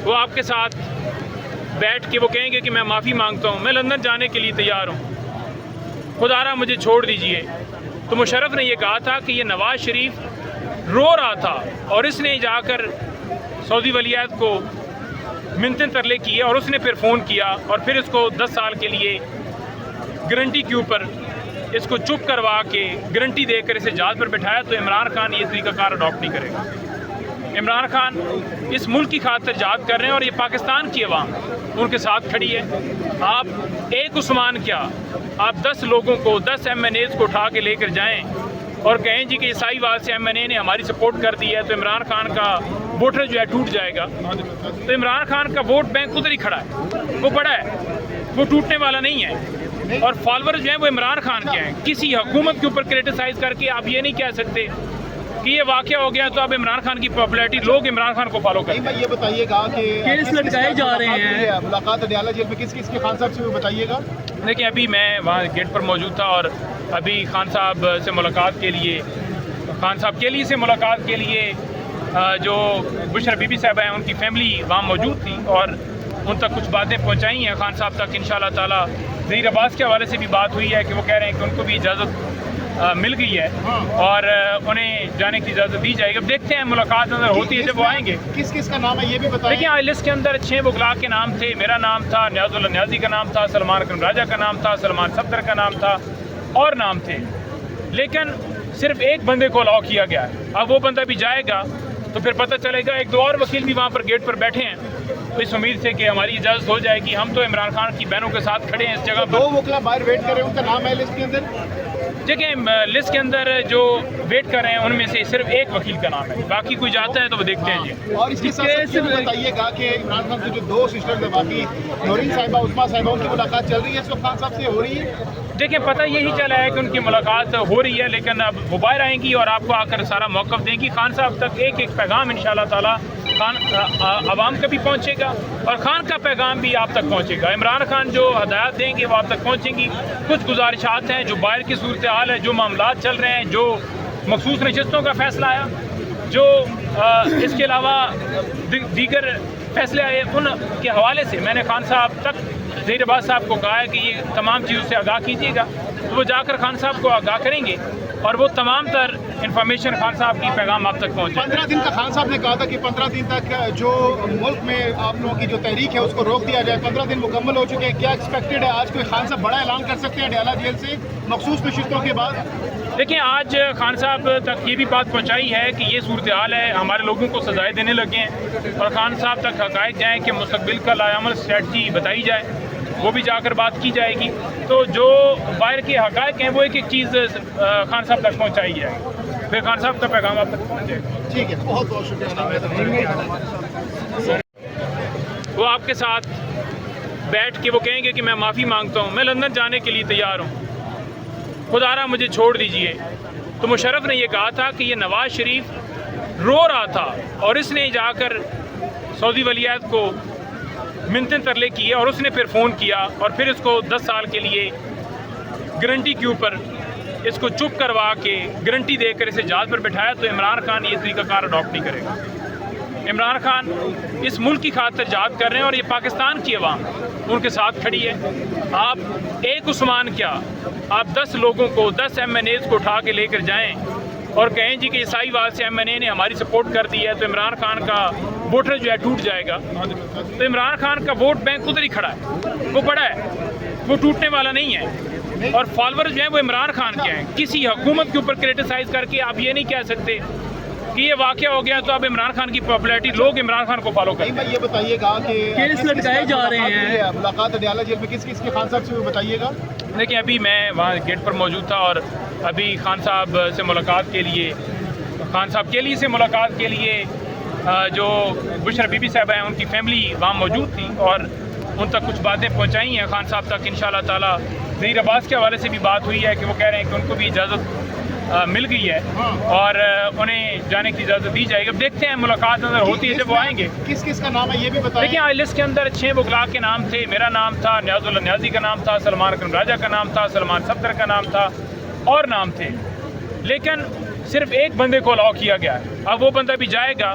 وہ آپ کے ساتھ بیٹھ کے وہ کہیں گے کہ میں معافی مانگتا ہوں، میں لندن جانے کے لیے تیار ہوں، خدا را مجھے چھوڑ دیجئے۔ تو مشرف نے یہ کہا تھا کہ یہ نواز شریف رو رہا تھا اور اس نے جا کر سعودی ولیعہد کو منتیں ترلے کیے اور اس نے پھر فون کیا اور پھر اس کو 10 سال کے لیے گارنٹی کے اوپر اس کو چپ کروا کے گارنٹی دے کر اسے جہاز پر بٹھایا۔ تو عمران خان یہ طریقہ کار اڈاپٹ نہیں کرے گا۔ عمران خان اس ملک کی خاطر جہاد کر رہے ہیں اور یہ پاکستان کی عوام ان کے ساتھ کھڑی ہے۔ آپ ایک عثمان کیا، آپ 10 لوگوں کو 10 MNAs کو اٹھا کے لے کر جائیں اور کہیں جی کہ عیسائی واد سے MNA نے ہماری سپورٹ کر دی ہے تو عمران خان کا ووٹر جو ہے ٹوٹ جائے گا۔ تو عمران خان کا ووٹ بینک ادھر ہی کھڑا ہے، وہ بڑا ہے، وہ ٹوٹنے والا نہیں ہے، اور فالوور جو ہیں وہ عمران خان کے ہیں۔ کسی حکومت کے اوپر کرٹیسائز کر کے آپ یہ نہیں کہہ سکتے کہ یہ واقعہ ہو گیا تو اب عمران خان کی پاپولیرٹی، لوگ عمران خان کو فالو کرتے ہیں۔ یہ بتائیے گا کہ کیس لٹکائے جا رہے ہیں، ملاقات اڈیالہ جیل میں کس کے خان صاحب سے بتائیے گا۔ دیکھیں ابھی میں وہاں گیٹ پر موجود تھا اور ابھی خان صاحب سے ملاقات کے لیے جو بشرا بی بی صاحبہ ہیں ان کی فیملی وہاں موجود تھی اور ان تک کچھ باتیں پہنچائی ہیں خان صاحب تک۔ انشاءاللہ تعالی ظہیر عباس کے حوالے سے بھی بات ہوئی ہے کہ وہ کہہ رہے ہیں کہ ان کو بھی اجازت مل گئی ہے اور انہیں جانے کی اجازت دی جائے گی۔ اب دیکھتے ہیں ملاقات اندر ہوتی ہے جب وہ آئیں گے۔ کس کا نام ہے یہ بھی بتائیں۔ دیکھیں لسٹ کے اندر 6 وکلاء کے نام تھے، میرا نام تھا، نیاز اللہ نیازی کا نام تھا، سلمان اکرم راجہ کا نام تھا، سلمان صفدر کا نام تھا اور نام تھے، لیکن صرف ایک بندے کو الاؤ کیا گیا ہے۔ اب وہ بندہ بھی جائے گا تو پھر پتہ چلے گا۔ 1-2 اور وکیل بھی وہاں پر گیٹ پر بیٹھے ہیں تو اس امید سے کہ ہماری اجازت ہو جائے گی۔ ہم تو عمران خان کی بہنوں کے ساتھ کھڑے ہیں اس جگہ پر۔ 2 وکلا باہر ویٹ کر رہے ہیں، ان کا نام ہے لسٹ کے اندر۔ دیکھیں لسٹ کے اندر جو ویٹ کر رہے ہیں ان میں سے صرف ایک وکیل کا نام ہے، باقی کوئی جاتا ہے تو وہ دیکھتے ہیں جی۔ اور اس کے ساتھ یہ بھی بتائیے گا کہ عمران خان کے جو 2 سسٹرز ہیں باقی نورین صاحبہ عثمہ صاحبہ، ان کی ملاقات چل رہی ہے اس وقت خان صاحب سے ہو رہی ہے۔ دیکھیں پتہ یہی چلا ہے کہ ان کی ملاقات ہو رہی ہے، لیکن اب وہ باہر آئیں گی اور آپ کو آ کر سارا موقف دیں گی۔ خان صاحب تک ایک پیغام انشاءاللہ تعالی خان عوام کا بھی پہنچے گا اور خان کا پیغام بھی آپ تک پہنچے گا۔ عمران خان جو ہدایات دیں گے وہ آپ تک پہنچیں گی۔ کچھ گزارشات ہیں جو باہر کی صورتحال ہے، جو معاملات چل رہے ہیں، جو مخصوص نشستوں کا فیصلہ آیا، جو اس کے علاوہ دیگر فیصلے آئے، ان کے حوالے سے میں نے خان صاحب تک ظہیر عباس صاحب کو کہا ہے کہ یہ تمام چیزوں سے آگاہ کیجیے گا، تو وہ جا کر خان صاحب کو آگاہ کریں گے اور وہ تمام تر انفارمیشن خان صاحب کی پیغام آپ تک پہنچے۔ 15 دن کا خان صاحب نے کہا تھا کہ 15 دن تک جو ملک میں آپ لوگوں کی جو تحریک ہے اس کو روک دیا جائے۔ 15 دن مکمل ہو چکے ہیں، کیا ایکسپیکٹڈ ہے آج کوئی خان صاحب بڑا اعلان کر سکتے ہیں اڈیالہ جیل سے مخصوص نشستوں کے بعد؟ دیکھیں آج خان صاحب تک یہ بھی بات پہنچائی ہے کہ یہ صورتحال ہے، ہمارے لوگوں کو سزائیں دینے لگے ہیں اور خان صاحب تک حقائق جائیں کہ مستقبل کا لائحہ اسٹریٹجی بتائی جائے، وہ بھی جا کر بات کی جائے گی۔ تو جو باہر کے حقائق ہیں وہ ایک ایک چیز خان صاحب تک پہنچائی جائے، پھر خان صاحب کا پیغام آپ تک پہنچ جائے گا۔ ٹھیک ہے، بہت بہت شکریہ۔ وہ آپ کے ساتھ بیٹھ کے وہ کہیں گے کہ میں معافی مانگتا ہوں، میں لندن جانے کے لیے تیار ہوں، خدا را مجھے چھوڑ دیجئے۔ تو مشرف نے یہ کہا تھا کہ یہ نواز شریف رو رہا تھا اور اس نے جا کر سعودی ولیعہد کو منتیں ترلے کیے اور اس نے پھر فون کیا اور پھر اس کو 10 سال کے لیے گارنٹی کے اوپر اس کو چپ کروا کے گارنٹی دے کر اسے جہاز پر بٹھایا۔ تو عمران خان یہ طریقہ کار اڈاپٹ نہیں کرے گا۔ عمران خان اس ملک کی خاطر جہاد کر رہے ہیں اور یہ پاکستان کی عوام ان کے ساتھ کھڑی ہے۔ آپ ایک عثمان کیا، آپ 10 لوگوں کو 10 MNAs کو اٹھا کے لے کر جائیں اور کہیں جی کہ عیسائی واد سے MNA نے ہماری سپورٹ کر دی ہے تو عمران خان کا ووٹر جو ہے ٹوٹ جائے گا۔ تو عمران خان کا ووٹ بینک ادھر ہی کھڑا ہے، وہ بڑا ہے، وہ ٹوٹنے والا نہیں ہے، اور فالوور جو ہیں وہ عمران خان کے ہیں۔ کسی حکومت کے اوپر کرٹیسائز کر کے آپ یہ نہیں کہہ سکتے کہ یہ واقعہ ہو گیا تو اب عمران خان کی پاپولیرٹی، لوگ عمران خان کو فالو کرتے ہیں۔ یہ بتائیے گا کہ کیس لٹکائے جا رہے ہیں، ملاقات اڈیالہ جیل میں کس کے خان صاحب سے بتائیے گا۔ دیکھیں ابھی میں وہاں گیٹ پر موجود تھا اور ابھی خان صاحب سے ملاقات کے لیے جو بشرا بی بی صاحبہ ہیں ان کی فیملی وہاں موجود تھی اور ان تک کچھ باتیں پہنچائی ہیں خان صاحب تک۔ انشاءاللہ تعالی ظہیر عباس کے حوالے سے بھی بات ہوئی ہے کہ وہ کہہ رہے ہیں کہ ان کو بھی اجازت مل گئی ہے اور انہیں جانے کی اجازت دی جائے گی۔ اب دیکھتے ہیں ملاقات اندر ہوتی ہے جب وہ آئیں گے۔ کس کا نام ہے یہ بھی بتائیں۔ دیکھیں لسٹ کے اندر 6 وکلاء کے نام تھے، میرا نام تھا، نیاز اللہ نیازی کا نام تھا، سلمان اکرم راجہ کا نام تھا، سلمان صفدر کا نام تھا اور نام تھے، لیکن صرف ایک بندے کو الاؤ کیا گیا ہے۔ اب وہ بندہ بھی جائے گا